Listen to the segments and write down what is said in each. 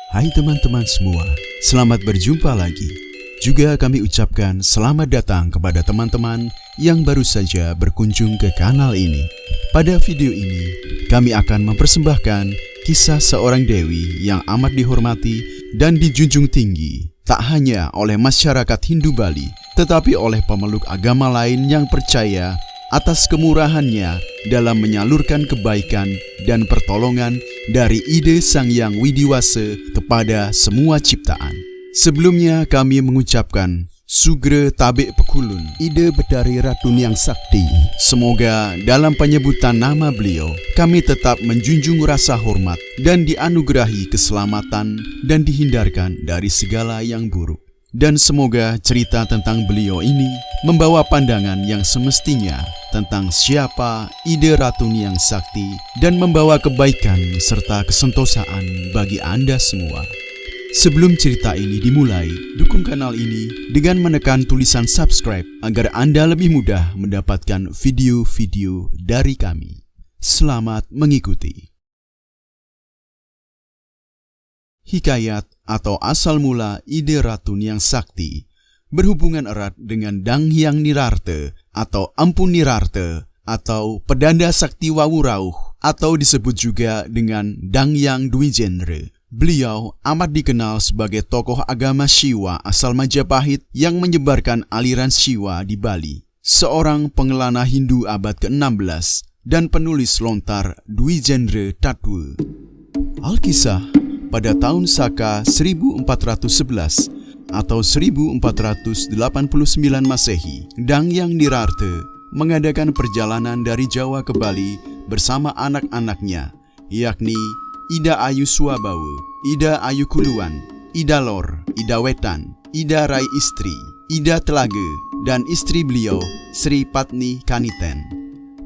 Hai teman-teman semua, selamat berjumpa lagi. Juga kami ucapkan selamat datang kepada teman-teman yang baru saja berkunjung ke kanal ini. Pada video ini, kami akan mempersembahkan kisah seorang dewi yang amat dihormati dan dijunjung tinggi, tak hanya oleh masyarakat Hindu Bali, tetapi oleh pemeluk agama lain yang percaya atas kemurahannya dalam menyalurkan kebaikan dan pertolongan dari ide Sang Hyang Widiwasa kepada semua ciptaan. Sebelumnya kami mengucapkan Sugre Tabik Pekulun, Ide Betari Ratu Nyang Sakti. Semoga dalam penyebutan nama beliau, kami tetap menjunjung rasa hormat dan dianugerahi keselamatan dan dihindarkan dari segala yang buruk. Dan semoga cerita tentang beliau ini membawa pandangan yang semestinya tentang siapa Ide Ratu Nyang Sakti dan membawa kebaikan serta kesentosaan bagi Anda semua. Sebelum cerita ini dimulai, dukung kanal ini dengan menekan tulisan subscribe agar Anda lebih mudah mendapatkan video-video dari kami. Selamat mengikuti. Hikayat atau asal mula Ide Ratu Nyang Sakti berhubungan erat dengan Dang Hyang Nirarte atau Empu Nirarte atau Pedanda Sakti Wawurauh atau disebut juga dengan Dang Hyang Dwijendra. Beliau amat dikenal sebagai tokoh agama Siwa asal Majapahit yang menyebarkan aliran Siwa di Bali. Seorang pengelana Hindu abad ke-16 dan penulis lontar Dwijendra Tattwa. Alkisah, pada tahun Saka 1411 atau 1489 Masehi, Dang Hyang Nirarte mengadakan perjalanan dari Jawa ke Bali bersama anak-anaknya, yakni Ida Ayu Swabawa, Ida Ayu Kuluan, Ida Lor, Ida Wetan, Ida Rai Istri, Ida Telaga, dan istri beliau, Sri Patni Kaniten.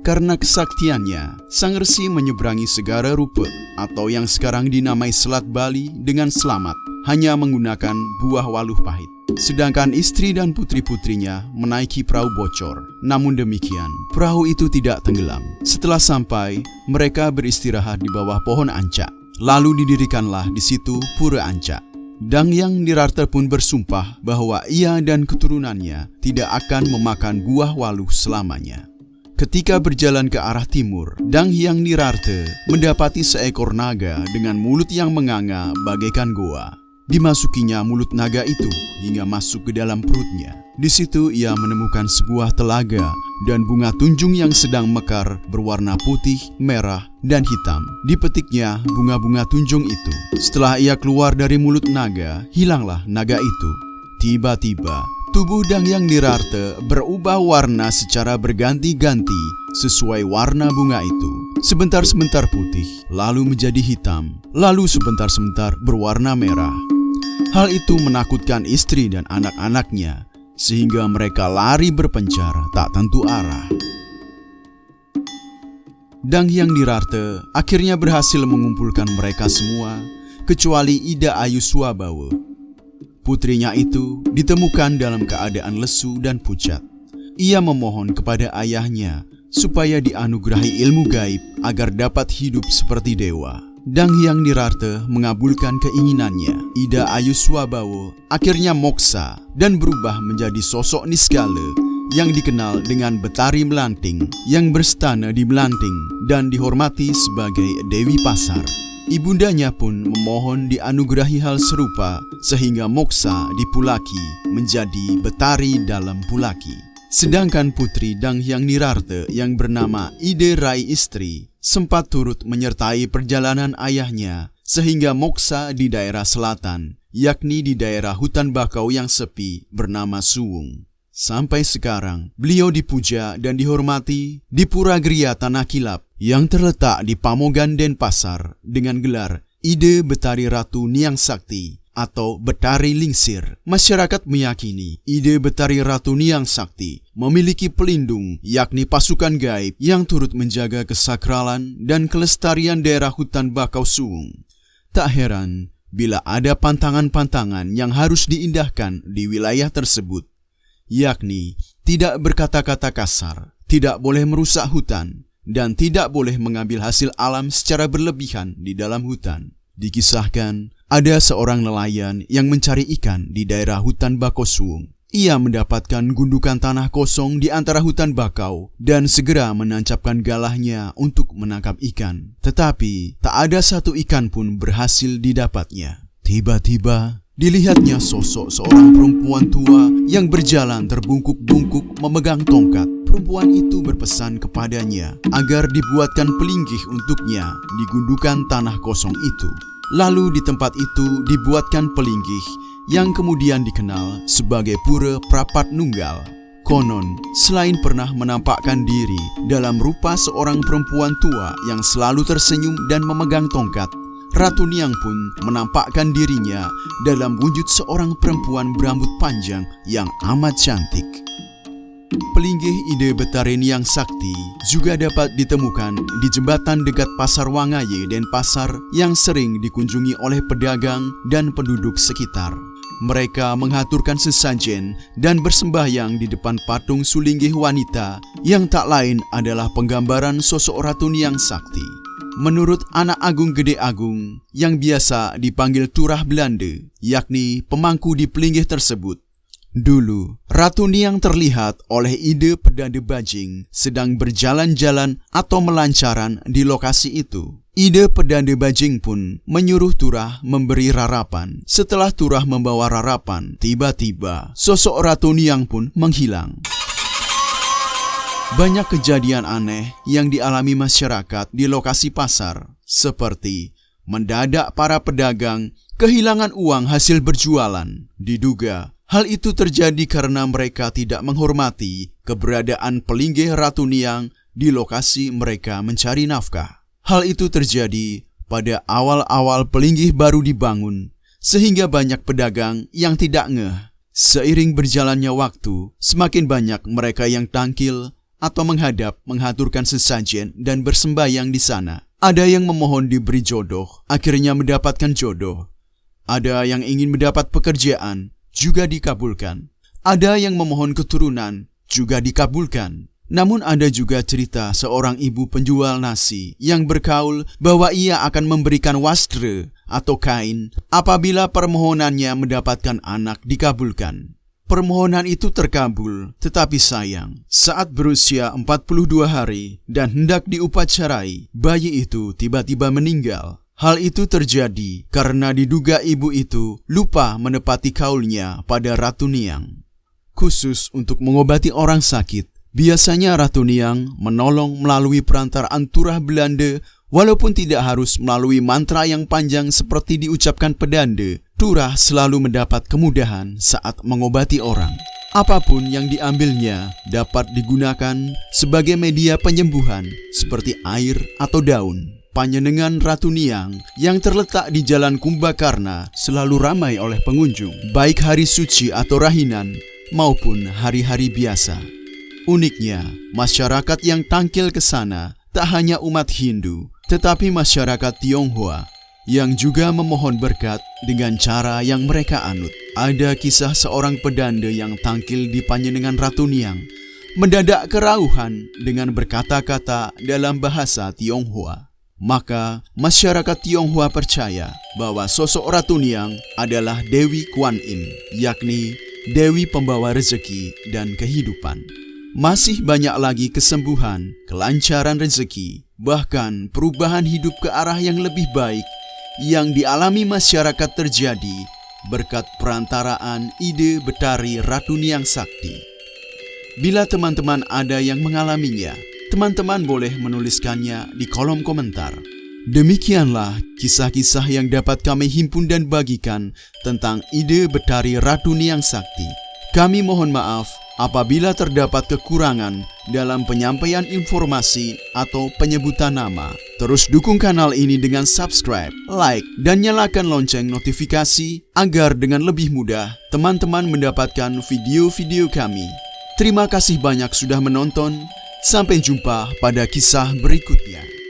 Karena kesaktiannya, Sang Resi menyeberangi segara rupa atau yang sekarang dinamai Selat Bali dengan selamat, hanya menggunakan buah waluh pahit. Sedangkan istri dan putri-putrinya menaiki perahu bocor. Namun demikian, perahu itu tidak tenggelam. Setelah sampai, mereka beristirahat di bawah pohon ancak. Lalu didirikanlah di situ Pura Ancak. Dang Hyang Nirarte pun bersumpah bahwa ia dan keturunannya tidak akan memakan buah waluh selamanya. Ketika berjalan ke arah timur, Dang Hyang Nirarte mendapati seekor naga dengan mulut yang menganga bagaikan goa. Dimasukinya mulut naga itu hingga masuk ke dalam perutnya. Di situ ia menemukan sebuah telaga dan bunga tunjung yang sedang mekar berwarna putih, merah, dan hitam. Dipetiknya bunga-bunga tunjung itu. Setelah ia keluar dari mulut naga, hilanglah naga itu. Tiba-tiba, tubuh Dang Hyang Nirarte berubah warna secara berganti-ganti sesuai warna bunga itu. Sebentar-sebentar putih, lalu menjadi hitam, lalu sebentar-sebentar berwarna merah. Hal itu menakutkan istri dan anak-anaknya, sehingga mereka lari berpencar tak tentu arah. Dang Hyang Nirarte akhirnya berhasil mengumpulkan mereka semua, kecuali Ida Ayu Swabawa. Putrinya itu ditemukan dalam keadaan lesu dan pucat. Ia memohon kepada ayahnya supaya dianugerahi ilmu gaib agar dapat hidup seperti dewa. Dang Hyang Nirarte mengabulkan keinginannya. Ida Ayu Swabawa akhirnya moksa dan berubah menjadi sosok Niskala yang dikenal dengan Betari Melanting yang berstana di Melanting dan dihormati sebagai Dewi Pasar. Ibundanya pun memohon dianugerahi hal serupa sehingga moksa di Pulaki menjadi Betari dalam Pulaki. Sedangkan putri Dang Hyang Nirarte yang bernama Ide Rai Istri sempat turut menyertai perjalanan ayahnya sehingga moksa di daerah selatan, yakni di daerah hutan bakau yang sepi bernama Suwung. Sampai sekarang, beliau dipuja dan dihormati di Pura Gria Tanah Kilap yang terletak di Pamogan Denpasar dengan gelar Ide Betari Ratu Nyang Sakti atau Betari Lingsir. Masyarakat meyakini Ide Betari Ratu Nyang Sakti memiliki pelindung, yakni pasukan gaib yang turut menjaga kesakralan dan kelestarian daerah hutan bakau Suwung. Tak heran bila ada pantangan-pantangan yang harus diindahkan di wilayah tersebut, yakni tidak berkata-kata kasar, tidak boleh merusak hutan, dan tidak boleh mengambil hasil alam secara berlebihan di dalam hutan. Dikisahkan, ada seorang nelayan yang mencari ikan di daerah hutan bakau-suung. Ia mendapatkan gundukan tanah kosong di antara hutan bakau dan segera menancapkan galahnya untuk menangkap ikan. Tetapi tak ada satu ikan pun berhasil didapatnya. Tiba-tiba dilihatnya sosok seorang perempuan tua yang berjalan terbungkuk-bungkuk memegang tongkat. Perempuan itu berpesan kepadanya agar dibuatkan pelinggih untuknya di gundukan tanah kosong itu. Lalu di tempat itu dibuatkan pelinggih yang kemudian dikenal sebagai Pura Prapat Nunggal. Konon, selain pernah menampakkan diri dalam rupa seorang perempuan tua yang selalu tersenyum dan memegang tongkat, Ratu Niang pun menampakkan dirinya dalam wujud seorang perempuan berambut panjang yang amat cantik. Pelinggih ide Betari Niang Sakti juga dapat ditemukan di jembatan dekat Pasar Wangaye dan pasar yang sering dikunjungi oleh pedagang dan penduduk sekitar. Mereka mengaturkan sesajen dan bersembahyang di depan patung sulinggih wanita yang tak lain adalah penggambaran sosok Ratu Niang Sakti. Menurut anak agung Gede Agung yang biasa dipanggil Turah Belanda, yakni pemangku di pelinggih tersebut, dulu, Ratu Niang terlihat oleh ide Pedanda Bajing sedang berjalan-jalan atau melancaran di lokasi itu. Ide Pedanda Bajing pun menyuruh Turah memberi rarapan. Setelah Turah membawa rarapan, tiba-tiba sosok Ratu Niang pun menghilang. Banyak kejadian aneh yang dialami masyarakat di lokasi pasar, seperti mendadak para pedagang kehilangan uang hasil berjualan. Diduga hal itu terjadi karena mereka tidak menghormati keberadaan pelinggih Ratu Niang di lokasi mereka mencari nafkah. Hal itu terjadi pada awal-awal pelinggih baru dibangun, sehingga banyak pedagang yang tidak ngeh. Seiring berjalannya waktu, semakin banyak mereka yang tangkil atau menghadap, mengaturkan sesajen dan bersembahyang di sana. Ada yang memohon diberi jodoh, akhirnya mendapatkan jodoh. Ada yang ingin mendapat pekerjaan, juga dikabulkan. Ada yang memohon keturunan, juga dikabulkan. Namun ada juga cerita seorang ibu penjual nasi yang berkaul bahwa ia akan memberikan wastra atau kain apabila permohonannya mendapatkan anak dikabulkan. Permohonan itu terkabul, tetapi sayang, saat berusia 42 hari dan hendak diupacarai, bayi itu tiba-tiba meninggal. Hal itu terjadi karena diduga ibu itu lupa menepati kaulnya pada Ratu Niang. Khusus untuk mengobati orang sakit, biasanya Ratu Niang menolong melalui perantaraan Turah Belanda, walaupun tidak harus melalui mantra yang panjang seperti diucapkan Pedanda. Turah selalu mendapat kemudahan saat mengobati orang. Apapun yang diambilnya dapat digunakan sebagai media penyembuhan seperti air atau daun. Panjenengan Ratu Niang yang terletak di Jalan Kumbakarna selalu ramai oleh pengunjung, baik hari suci atau rahinan maupun hari-hari biasa. Uniknya, masyarakat yang tangkil ke sana tak hanya umat Hindu, tetapi masyarakat Tionghoa yang juga memohon berkat dengan cara yang mereka anut. Ada kisah seorang pedanda yang tangkil di panjenengan Ratu Niang mendadak kerauhan dengan berkata-kata dalam bahasa Tionghoa. Maka masyarakat Tionghoa percaya bahwa sosok Ratu Niang adalah Dewi Kuan Im, yakni Dewi pembawa rezeki dan kehidupan. Masih banyak lagi kesembuhan, kelancaran rezeki, bahkan perubahan hidup ke arah yang lebih baik yang dialami masyarakat terjadi berkat perantaraan ide Betari Ratu Niang Sakti. Bila teman-teman ada yang mengalaminya, teman-teman boleh menuliskannya di kolom komentar. Demikianlah kisah-kisah yang dapat kami himpun dan bagikan tentang ide Betari Ratu Niang Sakti. Kami mohon maaf apabila terdapat kekurangan dalam penyampaian informasi atau penyebutan nama. Terus dukung kanal ini dengan subscribe, like, dan nyalakan lonceng notifikasi agar dengan lebih mudah teman-teman mendapatkan video-video kami. Terima kasih banyak sudah menonton. Sampai jumpa pada kisah berikutnya.